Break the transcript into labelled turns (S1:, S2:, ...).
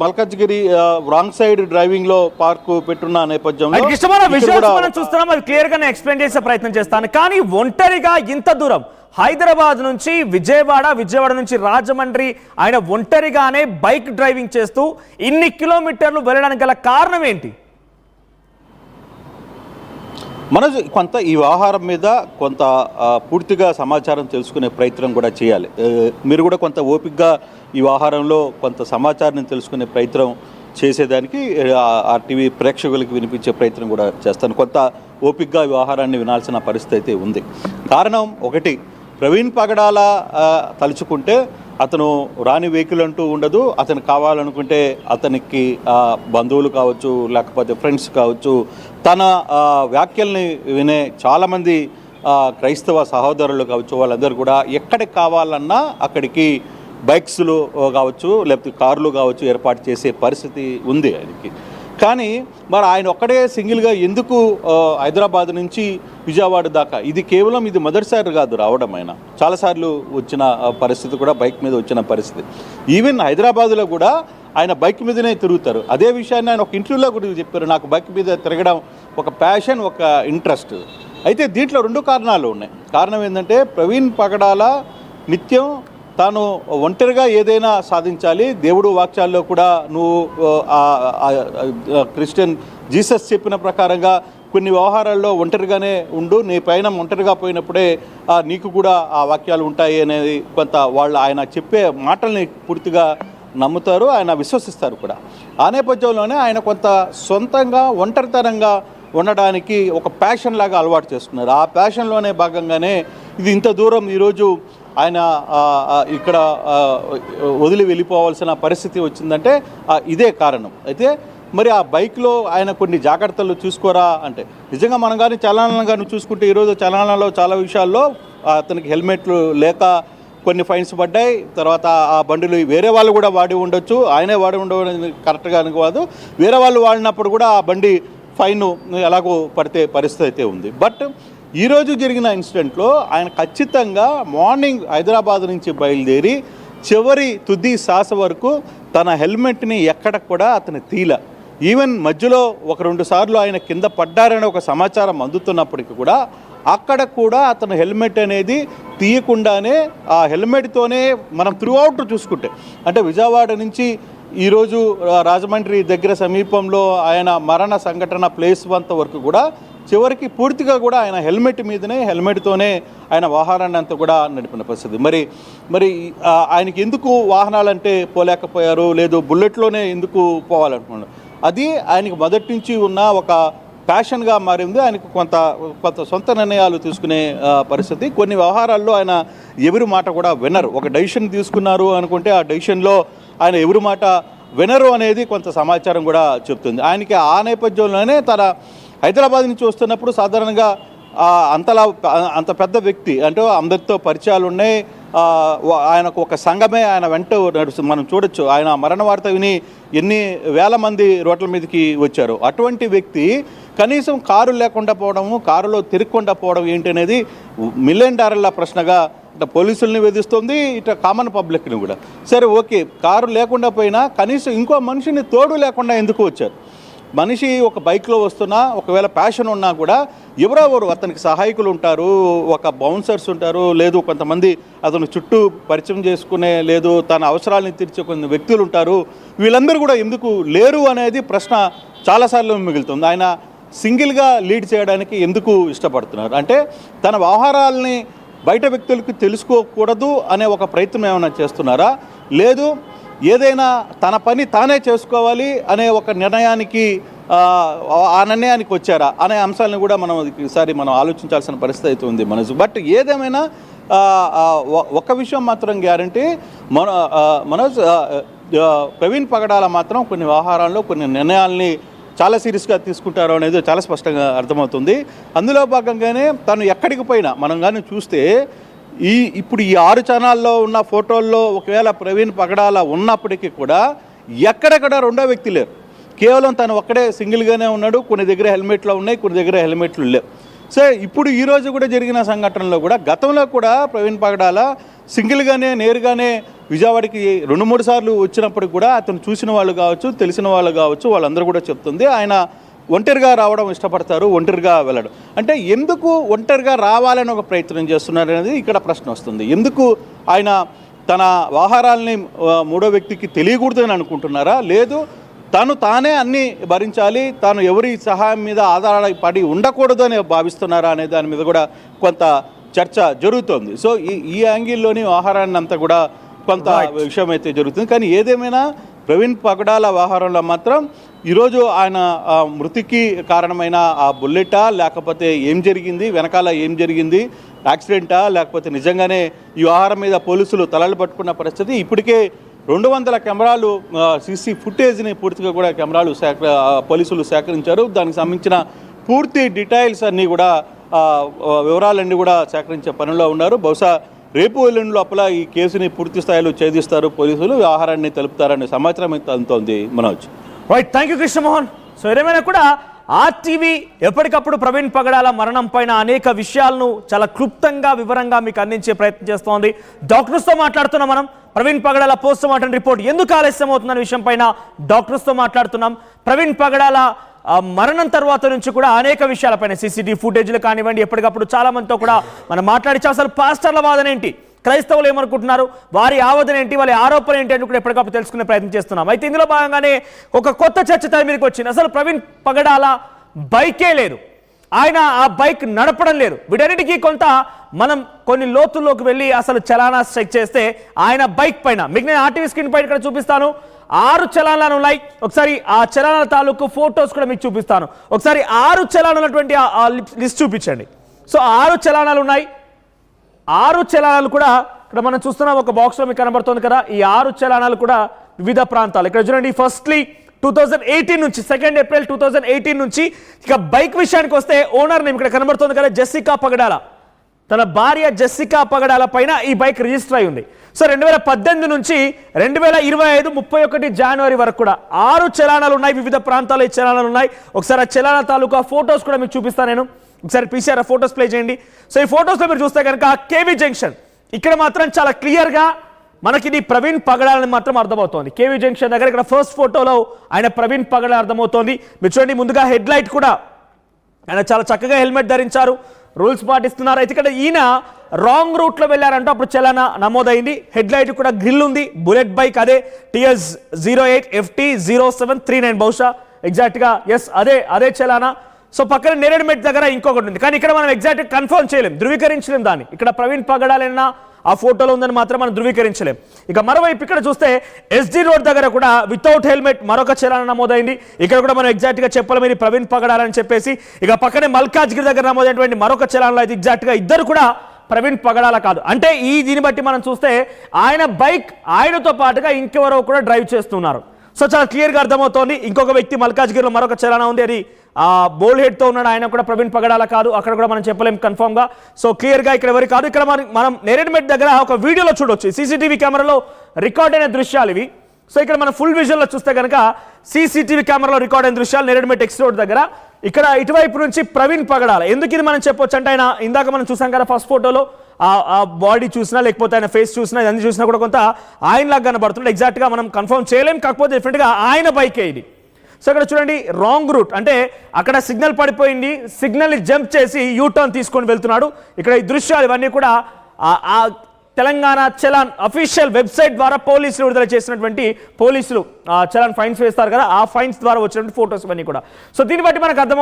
S1: Malkajgiri wrong side driving లో park పెట్టున్న నేపథ్యంలో
S2: చూస్తున్నాం. అది క్లియర్ గా ఎక్స్ప్లెయిన్ చేసే ప్రయత్నం చేస్తాను. కానీ ఒంటరిగా ఇంత దూరం హైదరాబాద్ నుంచి విజయవాడ నుంచి రాజమండ్రి ఆయన ఒంటరిగానే బైక్ డ్రైవింగ్ చేస్తూ ఇన్ని కిలోమీటర్లు వెళ్ళడానికి గల కారణం ఏంటి?
S1: మనోజ్, కొంత ఈ వ్యవహారం మీద కొంత పూర్తిగా సమాచారం తెలుసుకునే ప్రయత్నం కూడా చేయాలి. మీరు కూడా కొంత ఓపికగా ఈ వ్యవహారంలో కొంత సమాచారాన్ని తెలుసుకునే ప్రయత్నం చేసేదానికి ఆర్టీవీ ప్రేక్షకులకు వినిపించే ప్రయత్నం కూడా చేస్తాను. కొంత ఓపికగా వ్యవహారాన్ని వినాల్సిన పరిస్థితి అయితే ఉంది. కారణం ఒకటి, ప్రవీణ్ పగడాల తలుచుకుంటే అతను రాని వెహికల్ అంటూ ఉండదు. అతను కావాలనుకుంటే అతనికి బంధువులు కావచ్చు, లేకపోతే ఫ్రెండ్స్ కావచ్చు, తన వ్యాఖ్యల్ని వినే చాలామంది క్రైస్తవ సహోదరులు కావచ్చు, వాళ్ళందరూ కూడా ఎక్కడికి కావాలన్నా అక్కడికి బైక్స్లు కావచ్చు, లేకపోతే కార్లు కావచ్చు ఏర్పాటు చేసే పరిస్థితి ఉంది ఆయనకి. కానీ మరి ఆయన ఒక్కడే సింగిల్గా ఎందుకు హైదరాబాద్ నుంచి విజయవాడ దాకా, ఇది కేవలం ఇది మొదటిసారి కాదు రావడం, ఆయన చాలాసార్లు వచ్చిన పరిస్థితి కూడా బైక్ మీద వచ్చిన పరిస్థితి. ఈవెన్ హైదరాబాద్లో కూడా ఆయన బైక్ మీదనే తిరుగుతారు. అదే విషయాన్ని ఆయన ఒక ఇంటర్వ్యూలో కూడా చెప్పారు, నాకు బైక్ మీద తిరగడం ఒక ప్యాషన్, ఒక ఇంట్రెస్ట్. అయితే దీంట్లో రెండు కారణాలు ఉన్నాయి. కారణం ఏంటంటే, ప్రవీణ్ పగడాల నిత్యం తాను ఒంటరిగా ఏదైనా సాధించాలి. దేవుడు వాక్యాల్లో కూడా నువ్వు క్రిస్టియన్ జీసస్ చెప్పిన ప్రకారంగా కొన్ని వ్యవహారాల్లో ఒంటరిగానే ఉండు, నీ పైన ఒంటరిగా పోయినప్పుడే నీకు కూడా ఆ వాక్యాలు ఉంటాయి అనేది కొంత వాళ్ళు ఆయన చెప్పే మాటల్ని పూర్తిగా నమ్ముతారు, ఆయన విశ్వసిస్తారు కూడా. ఆ నేపథ్యంలోనే ఆయన కొంత సొంతంగా ఒంటరితనంగా ఉండడానికి ఒక ప్యాషన్ లాగా అలవాటు చేసుకున్నారు. ఆ ప్యాషన్లోనే భాగంగానే ఇది ఇంత దూరం ఈరోజు ఆయన ఇక్కడ వదిలి వెళ్ళిపోవాల్సిన పరిస్థితి వచ్చిందంటే ఇదే కారణం. అయితే మరి ఆ బైక్లో ఆయన కొన్ని జాగ్రత్తలు చూసుకోరా అంటే, నిజంగా మనం కానీ చలనాలను కానీ చూసుకుంటే ఈరోజు చలనాలలో చాలా విషయాల్లో అతనికి హెల్మెట్లు లేక కొన్ని ఫైన్స్ పడ్డాయి. తర్వాత ఆ బండిలు వేరే వాళ్ళు కూడా వాడి ఉండొచ్చు, ఆయనే వాడి ఉండడం కరెక్ట్గా కాదు, వేరే వాళ్ళు వాడినప్పుడు కూడా ఆ బండి ఫైన్ ఎలాగో పడితే పరిస్థితి అయితే ఉంది. బట్ ఈరోజు జరిగిన ఇన్సిడెంట్లో ఆయన ఖచ్చితంగా మార్నింగ్ హైదరాబాద్ నుంచి బయలుదేరి చివరి తుది శ్వాస వరకు తన హెల్మెట్ని ఎక్కడ కూడా అతను తీల. ఈవెన్ మధ్యలో 1-2 సార్లు ఆయన కింద పడ్డారని ఒక సమాచారం అందుతున్నప్పటికీ కూడా అక్కడ కూడా అతను హెల్మెట్ అనేది తీయకుండానే ఆ హెల్మెట్తోనే మనం త్రూఅవుట్ చూసుకుంటే, అంటే విజయవాడ నుంచి ఈరోజు రాజమండ్రి దగ్గర సమీపంలో ఆయన మరణ సంఘటన ప్లేస్ వంత వరకు కూడా చివరికి పూర్తిగా కూడా ఆయన హెల్మెట్తోనే ఆయన వాహనాన్ని అంతా కూడా నడిపిన పరిస్థితి. మరి ఆయనకి ఎందుకు వాహనాలంటే పోలేకపోయారు, లేదు బుల్లెట్లోనే ఎందుకు పోవాలనుకున్నారు, అది ఆయనకు మొదటి నుంచి ఉన్న ఒక ప్యాషన్గా మారింది. ఆయనకు కొంత సొంత నిర్ణయాలు తీసుకునే పరిస్థితి. కొన్ని వ్యవహారాల్లో ఆయన ఎవరి మాట కూడా వినరు. ఒక డెసిషన్ తీసుకున్నారు అనుకుంటే ఆ డెసిషన్లో ఆయన ఎవరి మాట వినరు అనేది కొంత సమాచారం కూడా చెప్తుంది. ఆయనకి ఆ నేపథ్యంలోనే తన హైదరాబాద్ నుంచి వస్తున్నప్పుడు సాధారణంగా అంత పెద్ద వ్యక్తి అంటే అందరితో పరిచయాలు ఉన్నాయి. ఆయనకు ఒక సంఘమే ఆయన వెంట నడుస్తుంది. మనం చూడొచ్చు, ఆయన మరణ వార్త విని ఎన్ని వేల మంది రోడ్ల మీదకి వచ్చారు. అటువంటి వ్యక్తి కనీసం కారు లేకుండా పోవడము, కారులో తిరగకుండా పోవడం ఏంటి అనేది $1 మిలియన్ ప్రశ్నగా ఇట్లా పోలీసుల్ని వేధిస్తుంది, ఇట్లా కామన్ పబ్లిక్ని కూడా. సరే ఓకే, కారు లేకుండా పోయినా కనీసం ఇంకో మనిషిని తోడు లేకుండా ఎందుకు వచ్చారు? మనిషి ఒక బైక్లో వస్తున్నా, ఒకవేళ ప్యాషన్ ఉన్నా కూడా ఎవరెవరు అతనికి సహాయకులు ఉంటారు, ఒక బౌన్సర్స్ ఉంటారు, లేదు కొంతమంది అతను చుట్టూ పరిచయం చేసుకునే, లేదు తన అవసరాలను తీర్చే కొన్ని వ్యక్తులు ఉంటారు. వీళ్ళందరూ కూడా ఎందుకు లేరు అనేది ప్రశ్న చాలాసార్లు మిగులుతుంది. ఆయన సింగిల్గా లీడ్ చేయడానికి ఎందుకు ఇష్టపడుతున్నారు అంటే, తన వ్యవహారాలని బయట వ్యక్తులకు తెలుసుకోకూడదు అనే ఒక ప్రయత్నం ఏమైనా చేస్తున్నారా, లేదు ఏదైనా తన పని తానే చేసుకోవాలి అనే ఒక నిర్ణయానికి వచ్చారా అనే అంశాలను కూడా ఈసారి మనం ఆలోచించాల్సిన పరిస్థితి అయితే ఉంది మనసు. బట్ ఏదేమైనా ఒక విషయం మాత్రం గ్యారంటీ, మనోజ్, ప్రవీణ్ పగడాల మాత్రం కొన్ని వ్యవహారాల్లో కొన్ని నిర్ణయాల్ని చాలా సీరియస్గా తీసుకుంటారు అనేది చాలా స్పష్టంగా అర్థమవుతుంది. అందులో భాగంగానే తను ఎక్కడికి పోయినా మనం కానీ చూస్తే ఇప్పుడు ఈ 6 ఛానల్లో ఉన్న ఫోటోల్లో ఒకవేళ ప్రవీణ్ పగడాల ఉన్నప్పటికీ కూడా ఎక్కడెక్కడ రెండో వ్యక్తి లేరు. కేవలం తను ఒక్కడే సింగిల్గానే ఉన్నాడు. కొన్ని దగ్గర హెల్మెట్లు ఉన్నాయి, కొన్ని దగ్గర హెల్మెట్లు లేవు. సో ఇప్పుడు ఈ రోజు కూడా జరిగిన సంఘటనలో కూడా గతంలో కూడా ప్రవీణ్ పగడాల సింగిల్గానే నేరుగానే విజయవాడకి 2-3 సార్లు వచ్చినప్పుడు కూడా అతను చూసిన వాళ్ళు కావచ్చు, తెలిసిన వాళ్ళు కావచ్చు, వాళ్ళందరూ కూడా చెప్తుంది ఆయన ఒంటరిగా రావడం ఇష్టపడతారు, ఒంటరిగా వెళ్ళడం. అంటే ఎందుకు ఒంటరిగా రావాలని ఒక ప్రయత్నం చేస్తున్నారు అనేది ఇక్కడ ప్రశ్న వస్తుంది. ఎందుకు ఆయన తన వ్యవహారాలని మూడో వ్యక్తికి తెలియకూడదని అనుకుంటున్నారా, లేదు తానే అన్నీ భరించాలి, తాను ఎవరి సహాయం మీద ఆధారపడి ఉండకూడదు అని భావిస్తున్నారా అనే దాని మీద కూడా కొంత చర్చ జరుగుతోంది. సో ఈ యాంగిల్లోని వ్యవహారాన్ని అంతా కూడా కొంత విషయం అయితే జరుగుతుంది. కానీ ఏదేమైనా ప్రవీణ్ పగడాల వ్యవహారంలో మాత్రం ఈరోజు ఆయన మృతికి కారణమైన ఆ బుల్లెటా, లేకపోతే ఏం జరిగింది, వెనకాల ఏం జరిగింది, యాక్సిడెంటా, లేకపోతే నిజంగానే ఈ వ్యవహారం మీద పోలీసులు తలలు పట్టుకున్న పరిస్థితి. ఇప్పటికే 200 కెమెరాలు సీసీ ఫుటేజ్ని పూర్తిగా కూడా కెమెరాలు పోలీసులు సేకరించారు. దానికి సంబంధించిన పూర్తి డీటెయిల్స్ అన్నీ కూడా వివరాలన్నీ కూడా సేకరించే పనిలో ఉన్నారు. బహుశా రేపు ఎల్లుండి లోపల ఈ కేసుని పూర్తి స్థాయిలో ఛేదిస్తారు పోలీసులు, వ్యవహారాన్ని తెలుపుతారనే సమాచారం అయితే అందుతోంది. Manoj.
S2: Right, thank you Krishnamohan. So ఏదేమైనా కూడా RTV ఎప్పటికప్పుడు ప్రవీణ్ పగడాల మరణం పైన అనేక విషయాలను చాలా క్లుప్తంగా వివరంగా మీకు అందించే ప్రయత్నం చేస్తోంది. డాక్టర్స్తో మాట్లాడుతున్నాం మనం. ప్రవీణ్ పగడాల పోస్ట్ మార్టం రిపోర్ట్ ఎందుకు ఆలస్యం అవుతుందనే విషయం పైన డాక్టర్స్తో మాట్లాడుతున్నాం. ప్రవీణ్ పగడాల మరణం తర్వాత నుంచి కూడా అనేక విషయాలపైన CCTV ఫుటేజ్లు కానివ్వండి, ఎప్పటికప్పుడు చాలా మందితో కూడా మనం మాట్లాడించాం. అసలు పాస్టర్ల వాదన ఏంటి, క్రైస్తవులు ఏమనుకుంటున్నారు, వారి ఆవేదన ఏంటి, వాళ్ళ ఆరోపణ ఏంటి అని కూడా ఎప్పటికప్పుడు తెలుసుకునే ప్రయత్నం చేస్తున్నాం. అయితే ఇందులో భాగంగానే ఒక కొత్త చర్చ తెర మీదకి వచ్చింది. అసలు ప్రవీణ్ పగడాల బైకే లేదు, ఆయన ఆ బైక్ నడపడం లేదు. వీటన్నిటికీ కొంత మనం కొన్ని లోతుల్లోకి వెళ్ళి అసలు చలానా చెక్ చేస్తే ఆయన బైక్ పైన మీకు నేను RTV స్క్రీన్ పైన ఇక్కడ చూపిస్తాను 6 చలానాలు ఉన్నాయి. ఒకసారి ఆ చలానాల తాలూకు ఫొటోస్ కూడా మీకు చూపిస్తాను. ఒకసారి 6 చలానాలు ఉన్నటువంటి ఆ లిస్ట్ చూపించండి. సో 6 చలానాలు ఉన్నాయి. 6 చలానాలు కూడా ఇక్కడ మనం చూస్తున్నాం, ఒక బాక్స్లో మీకు కనబడుతుంది కదా. ఈ 6 చలానాలు కూడా వివిధ ప్రాంతాలు. ఇక్కడ చూడండి, ఫస్ట్లీ 2018 నుంచి 2 ఏప్రిల్ 2018 నుంచి ఇక బైక్ విషయానికి వస్తే ఓనర్ నేమ్ ఇక్కడ కనబడుతుంది కదా, జెస్సికా పగడాల. తన భార్య జెస్సికా పగడాల పైన ఈ బైక్ రిజిస్టర్ అయి ఉంది. సో 2018 నుంచి 2025 31 జనవరి వరకు కూడా 6 చలానాలు ఉన్నాయి. వివిధ ప్రాంతాల్లో ఈ చలానాలు ఉన్నాయి. ఒకసారి ఆ చలానా తాలూకా ఫొటోస్ కూడా మీకు చూపిస్తాను నేను. ఒకసారి PCR ఫొటోస్ ప్లే చేయండి. సో ఈ ఫొటోస్లో మీరు చూస్తే కనుక KV జంక్షన్ ఇక్కడ మాత్రం చాలా క్లియర్గా మనకి ఇది ప్రవీణ్ పగడాలని మాత్రం అర్థమవుతోంది. KV జంక్షన్ దగ్గర ఇక్కడ ఫస్ట్ ఫోటోలో ఆయన ప్రవీణ్ పగడాల అర్థమవుతోంది. మీరు చూడండి, ముందుగా హెడ్ లైట్ కూడా ఆయన చాలా చక్కగా హెల్మెట్ ధరించారు, రూల్స్ పాటిస్తున్నారు. అయితే ఇక్కడ ఈయన రాంగ్ రూట్లో వెళ్ళారంటూ అప్పుడు చలానా నమోదైంది. హెడ్ లైట్ కూడా గ్రిల్ ఉంది, బుల్లెట్ బైక్ అదే TS 08 FT 0739 బహుశా ఎగ్జాక్ట్గా ఎస్ అదే చలానా. సో పక్కన నేరేడుమెట్ దగ్గర ఇంకొకటి ఉంది, కానీ ఇక్కడ మనం ఎగ్జాక్ట్గా కన్ఫర్మ్ చేయలేం, ధృవీకరించలేం దాన్ని. ఇక్కడ ప్రవీణ్ పగడాలైనా ఆ ఫోటోలో ఉందని మాత్రం మనం ధృవీకరించలేం. ఇక మరోవైపు ఇక్కడ చూస్తే SD రోడ్ దగ్గర కూడా వితౌట్ హెల్మెట్ మరొక చలానా నమోదైంది. ఇక్కడ కూడా మనం ఎగ్జాక్ట్గా చెప్పాలి మీరు ప్రవీణ్ పగడాలని చెప్పేసి. ఇక పక్కనే మల్కాజ్గిరి దగ్గర నమోదైనటువంటి మరొక చలానాలో అయితే ఎగ్జాక్ట్గా ఇద్దరు కూడా ప్రవీణ్ పగడాల కాదు. అంటే దీన్ని బట్టి మనం చూస్తే ఆయన బైక్ ఆయనతో పాటుగా ఇంకెవరో కూడా డ్రైవ్ చేస్తున్నారు. సో చాలా క్లియర్గా అర్థమవుతోంది. ఇంకొక వ్యక్తి మల్కాజ్గిరిలో మరొక చలానా ఉంది, అది బోల్డ్ హెడ్తో ఉన్నాడు, ఆయన కూడా ప్రవీణ్ పగడాల కాదు. అక్కడ కూడా మనం చెప్పలేం కన్ఫర్మ్గా. సో క్లియర్గా ఇక్కడ ఎవరి కాదు. ఇక్కడ మనం నేరేడుమెట్ దగ్గర ఒక వీడియోలో చూడొచ్చు, CCTV కెమెరాలో రికార్డ్ అయిన దృశ్యాలు ఇవి. సో ఇక్కడ మనం ఫుల్ విజువల్లో చూస్తే కనుక CCTV కెమెరాలో రికార్డ్ అయిన దృశ్యాలు నేరేడుమెట్ X రోడ్ దగ్గర. ఇక్కడ ఇటువైపు నుంచి ప్రవీణ్ పగడాల. ఎందుకు ఇది మనం చెప్పొచ్చు అంటే, ఆయన ఇందాక మనం చూసాం కదా ఫస్ట్ ఫోటోలో ఆ బాడీ చూసినా లేకపోతే ఆయన ఫేస్ చూసినా ఇవన్నీ చూసినా కూడా కొంత ఆయనలాగా కనబడుతుంది. ఎగ్జాక్ట్గా మనం కన్ఫర్మ్ చేయలేం, కాకపోతే డెఫినెట్గా ఆయన బైకే ఇది. సో ఇక్కడ చూడండి, రాంగ్ రూట్ అంటే అక్కడ సిగ్నల్ పడిపోయింది, సిగ్నల్ని జంప్ చేసి యూటర్న్ తీసుకొని వెళ్తున్నాడు. ఇక్కడ ఈ దృశ్యాలు ఇవన్నీ కూడా తెలంగాణ చలాన్ అఫీషియల్ వెబ్సైట్ ద్వారా పోలీసులు విడుదల చేసినటువంటి, పోలీసులు చలాన్ ఫైన్స్ వేస్తారు కదా, ఆ ఫైన్స్ ద్వారా వచ్చినటువంటి ఫోటోస్ ఇవన్నీ కూడా. సో దీన్ని బట్టి మనకు అర్థం